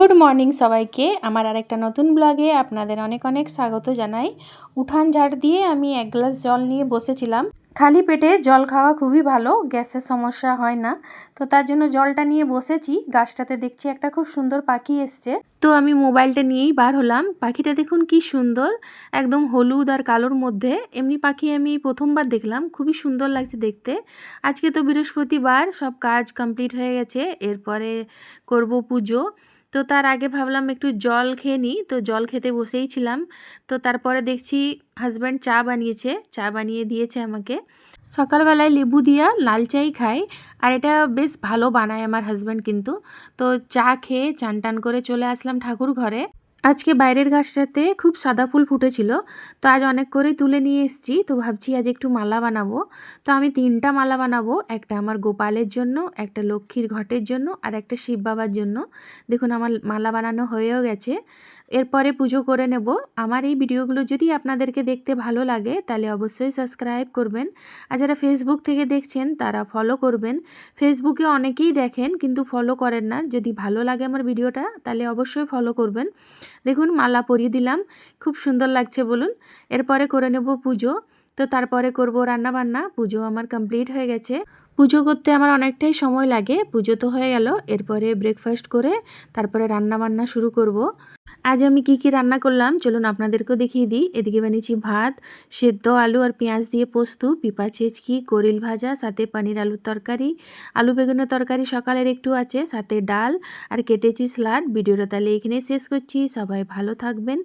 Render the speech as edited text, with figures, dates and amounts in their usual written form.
Good morning সবাইকে। আমার আরেকটা নতুন ব্লগে আপনাদের অনেক অনেক স্বাগত জানাই। উঠান ঝাড় দিয়ে আমি এক গ্লাস জল নিয়ে বসেছিলাম। খালি পেটে জল খাওয়া খুবই ভালো, গ্যাসের সমস্যা হয় না। তো তার জন্য জলটা নিয়ে বসেছি। গাছটাতে দেখছি একটা খুব সুন্দর পাখি এসছে, তো আমি মোবাইলটা নিয়েই বার হলাম। পাখিটা দেখুন কি সুন্দর, একদম হলুদ আর কালোর মধ্যে। এমনি পাখি আমি প্রথমবার দেখলাম, খুবই সুন্দর লাগছে দেখতে। আজকে তো বৃহস্পতিবার, সব কাজ কমপ্লিট হয়ে গেছে, এরপরে করব পুজো। তো তার আগে ভাবলাম একটু জল খেয়ে নিই, তো জল খেতে বসেই ছিলাম। তো তারপরে দেখছি হাজব্যান্ড চা বানিয়েছে, চা বানিয়ে দিয়েছে আমাকে। সকালবেলায় লেবু দিয়া লাল চাই খাই, আর এটা বেশ ভালো বানায় আমার হাজব্যান্ড কিন্তু। তো চা খেয়ে চান টান করে চলে আসলাম ঠাকুর ঘরে। আজকে বাইরের গাছটাতে খুব সাদা ফুল ফুটেছিল, তো আজ অনেক করেই তুলে নিয়ে এসেছি। তো ভাবছি আজ একটু মালা বানাবো। তো আমি 3টা মালা বানাবো, একটা আমার গোপালের জন্য, একটা লক্ষ্মীর ঘটের জন্য, আর একটা শিব বাবার জন্য। দেখুন আমার মালা বানানো হয়েও গেছে, এরপরে পুজো করে নেব। আমার এই ভিডিওগুলো যদি আপনাদেরকে দেখতে ভালো লাগে তাহলে অবশ্যই সাবস্ক্রাইব করবেন, আর যারা ফেসবুক থেকে দেখছেন তারা ফলো করবেন। ফেসবুকে অনেকেই দেখেন কিন্তু ফলো করেন না। যদি ভালো লাগে আমার ভিডিওটা তাহলে অবশ্যই ফলো করবেন। দেখুন মালা পরিয়ে দিলাম, খুব সুন্দর লাগছে বলুন। এরপরে করে নেব পুজো। তো তারপরে করব রান্না বান্না। পুজো আমার কমপ্লিট হয়ে গেছে। পুজো করতে আমার অনেকটাই সময় লাগে। পুজো তো হয়ে গেল, এরপরে ব্রেকফাস্ট করে তারপরে রান্না বান্না শুরু করব। আজ আমি কি রান্না করলাম চলুন আপনাদেরকেও দেখিয়ে দিই। এদিকে বানিয়েছি ভাত, সেদ্ধ আলু আর পেঁয়াজ দিয়ে পোস্ত, পিপা ছেচকি, করিল ভাজা, সাথে পনির আলুর তরকারি, আলু বেগুনের তরকারি সকালের একটু আছে, সাথে ডাল, আর কেটেছি স্যালাড। ভিডিওটা তাহলে এখানে শেষ করছি। সবাই ভালো থাকবেন,